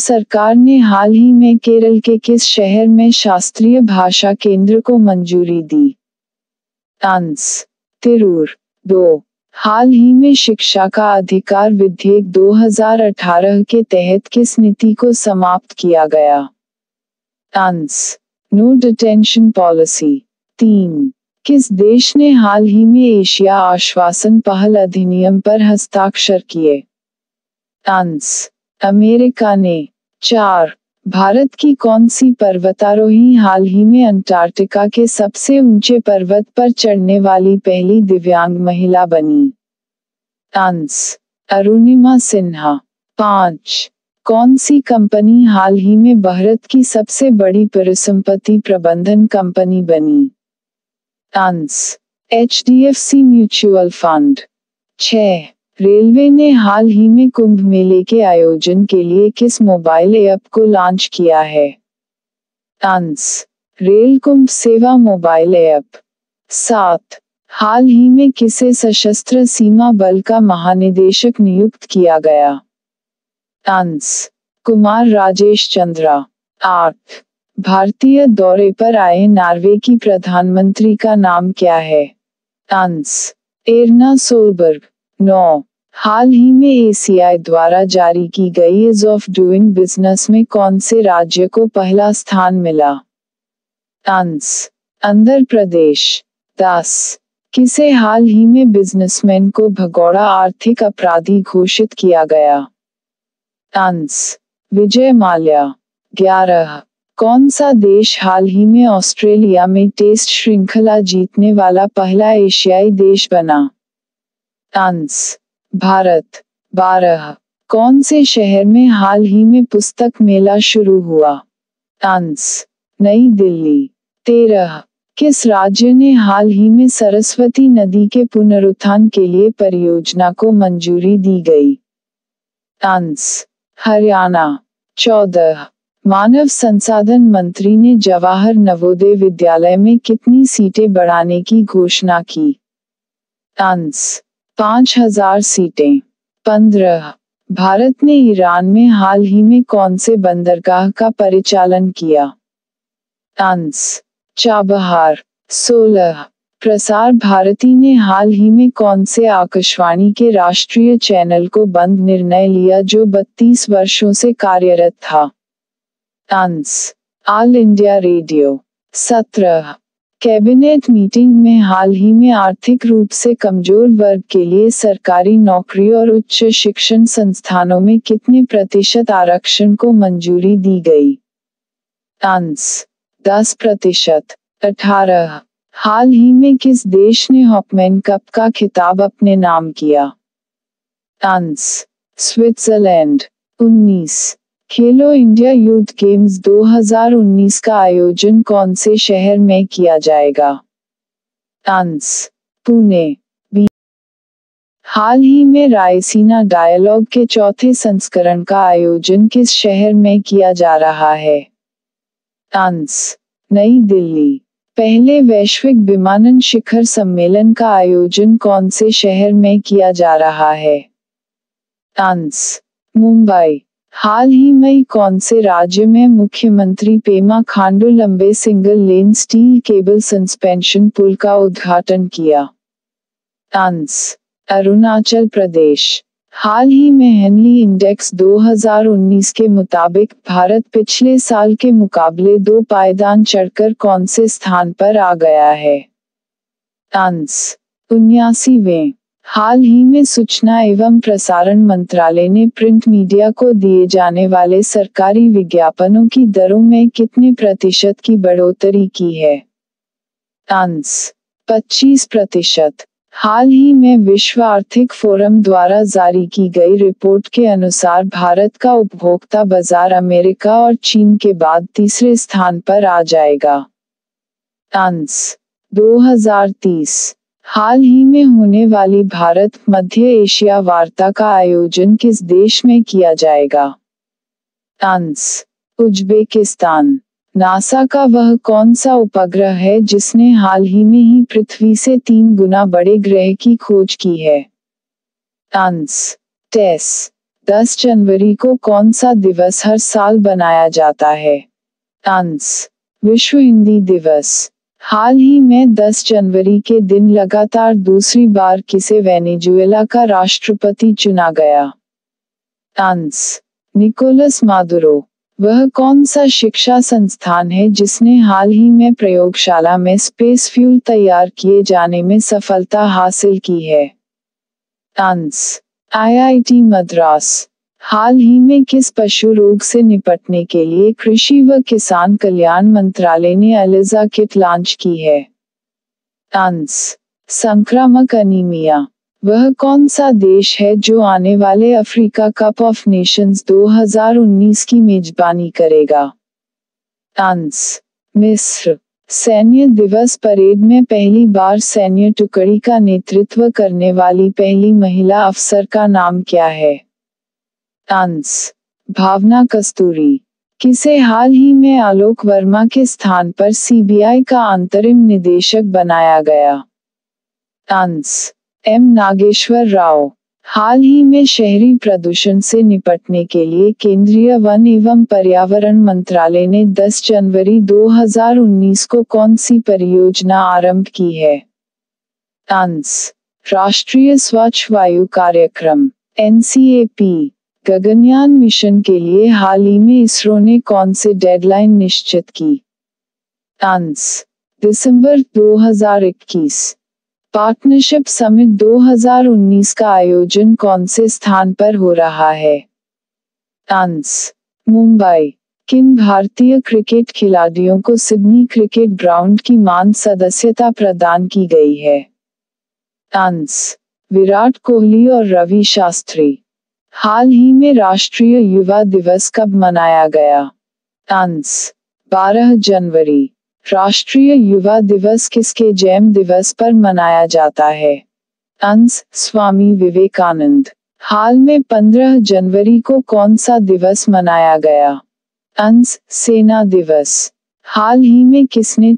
सरकार ने हाल ही में केरल के किस शहर में शास्त्रीय भाषा केंद्र को मंजूरी दी? आंसर तिरूर। 2. हाल ही में शिक्षा का अधिकार विधेयक 2018 के तहत किस नीति को समाप्त किया गया? Answer no detention policy. 3. किस देश ने हाल ही में एशिया आश्वासन पहल अधिनियम पर हस्ताक्षर किए? आंसर अमेरिका ने। 4. भारत की कौन सी पर्वतारोही हाल ही में अंटार्कटिका के सबसे ऊंचे पर्वत पर चढ़ने वाली पहली दिव्यांग महिला बनी? आंसर अरुणिमा सिन्हा। 5. कौन सी कंपनी हाल ही में भारत की सबसे बड़ी परिसंपत्ति प्रबंधन कंपनी बनी? Answer HDFC mutual fund. 6. Railway ने हाल ही में कुंभ मेले के आयोजन के लिए किस मोबाइल ऐप को लॉन्च किया है? आंसर रेल कुंभ सेवा मोबाइल ऐप। 7. हाल ही में किसे सशस्त्र सीमा बल का महानिदेशक नियुक्त किया गया? आंसर कुमार राजेश चंद्रा। 8. भारतीय दौरे पर आए नॉर्वे की प्रधानमंत्री का नाम क्या है? Answer Erna Solberg. 9. हाल ही में ACI द्वारा जारी की गई ईज ऑफ डूइंग बिजनेस में कौन से राज्य को पहला स्थान मिला? आंसर आंध्र प्रदेश। 10. किसे हाल ही में बिजनेसमैन को भगोड़ा आर्थिक अपराधी घोषित किया गया? आंसर विजय माल्या। 11. कौन सा देश हाल ही में ऑस्ट्रेलिया में टेस्ट श्रृंखला जीतने वाला पहला एशियाई देश बना? आंसर भारत। 12. कौन से शहर में हाल ही में पुस्तक मेला शुरू हुआ? आंसर नई दिल्ली। 13. किस राज्य ने हाल ही में सरस्वती नदी के पुनरुत्थान के लिए परियोजना को मंजूरी दी गई? आंसर हरियाणा। 14. मानव संसाधन मंत्री ने जवाहर नवोदय विद्यालय में कितनी सीटें बढ़ाने की घोषणा की? आंसर 5000 सीटें। 15. भारत ने ईरान में हाल ही में कौन से बंदरगाह का परिचालन किया? Answer Chabahar. 16. प्रसार भारती ने हाल ही में कौन से आकाशवाणी के राष्ट्रीय चैनल को बंद निर्णय लिया जो 32 वर्षों से कार्यरत था? Answer all India radio. 17. Cabinet meeting में हाल ही में आर्थिक रूप से कमजोर वर्ग के लिए सरकारी नौकरी और उच्च शिक्षण संस्थानों में कितने प्रतिशत आरक्षण को मंजूरी दी गई? आंसर 10%। 18. हाल ही में किस देश ने हॉपमैन कप का खिताब अपने नाम किया? Answer Switzerland. 19. खेलो इंडिया यूथ गेम्स 2019 का आयोजन कौन से शहर में किया जाएगा? आंसर पुणे। 20. हाल ही में रायसीना डायलॉग के चौथे संस्करण का आयोजन किस शहर में किया जा रहा है? आंसर नई दिल्ली। पहले वैश्विक विमानन शिखर सम्मेलन का आयोजन कौन से शहर में किया जा रहा है? आंसर मुंबई। हाल ही में कौन से राज्य में मुख्यमंत्री पेमा खांडू लंबे single lane steel cable suspension पुल का उद्घाटन किया? आंसर अरुणाचल प्रदेश। हाल ही में हेनली इंडेक्स 2019 के मुताबिक भारत पिछले साल के मुकाबले 2 पायदान चढ़कर कौन से स्थान पर आ गया है? आंसर 79वें। हाल ही में सूचना एवं प्रसारण मंत्रालय ने प्रिंट मीडिया को दिए जाने वाले सरकारी विज्ञापनों की दरों में कितने प्रतिशत की बढ़ोतरी की है? आंसर 25%। हाल ही में विश्व आर्थिक फोरम द्वारा जारी की गई रिपोर्ट के अनुसार भारत का उपभोक्ता बाजार अमेरिका और चीन के बाद तीसरे स्थान पर आ जाएगा। आंसर 2030। हाल ही में होने वाली भारत मध्य एशिया वार्ता का आयोजन किस देश में किया जाएगा? Answer Uzbekistan. नासा का वह कौन सा उपग्रह है जिसने हाल ही में ही पृथ्वी से 3 गुना बड़े ग्रह की खोज की है? आंसर टेस। 10 जनवरी को कौन सा दिवस हर साल बनाया जाता है? आंसर, विश्व हिंदी दिवस। हाल ही में 10 जनवरी के दिन लगातार दूसरी बार किसे वेनेजुएला का राष्ट्रपति चुना गया? Answer, Nicolas Maduro. वह कौन सा शिक्षा संस्थान है जिसने हाल ही में प्रयोगशाला में स्पेस फ्यूल तैयार किए जाने में सफलता हासिल की है? Answer, IIT Madras. हाल ही में किस पशु रोग से निपटने के लिए कृषि व किसान कल्याण मंत्रालय ने एलिजा किट लॉन्च की है? आंसर, संक्रामक एनीमिया। वह कौन सा देश है जो आने वाले अफ्रीका कप ऑफ नेशंस 2019 की मेजबानी करेगा? आंसर, मिस्र। सैन्य दिवस परेड में पहली बार सैन्य टुकड़ी का नेतृत्व करने वाली पहली महिला अफसर का नाम क्या है? आंसर, भावना कस्तूरी। किसे हाल ही में आलोक वर्मा के स्थान पर CBI का अंतरिम निदेशक बनाया गया? Answer, M Nageswara Rao. हाल ही में शहरी प्रदूषण से निपटने के लिए केंद्रीय वन एवं पर्यावरण मंत्रालय ने 10 जनवरी 2019 को कौन सी परियोजना आरंभ की है? आंसर, राष्ट्रीय स्वच्छ वायु कार्यक्रम NCAP। गगनयान मिशन के लिए हाल ही में इसरो ने कौन से डेडलाइन निश्चित की? आंसर, दिसंबर 2021। पार्टनरशिप समिट 2019 का आयोजन कौन से स्थान पर हो रहा है? आंसर, मुंबई। किन भारतीय क्रिकेट खिलाड़ियों को सिडनी क्रिकेट ग्राउंड की मान सदस्यता प्रदान की गई है? आंसर, विराट कोहली और रवि शास्त्री। हाल ही में राष्ट्रीय युवा दिवस कब मनाया गया? आंसर, 12 जनवरी। राष्ट्रीय युवा दिवस किसके जन्म दिवस पर मनाया जाता है? आंसर, स्वामी विवेकानंद। हाल में 15 जनवरी को कौन सा दिवस मनाया गया? आंसर, सेना दिवस। हाल ही में किसने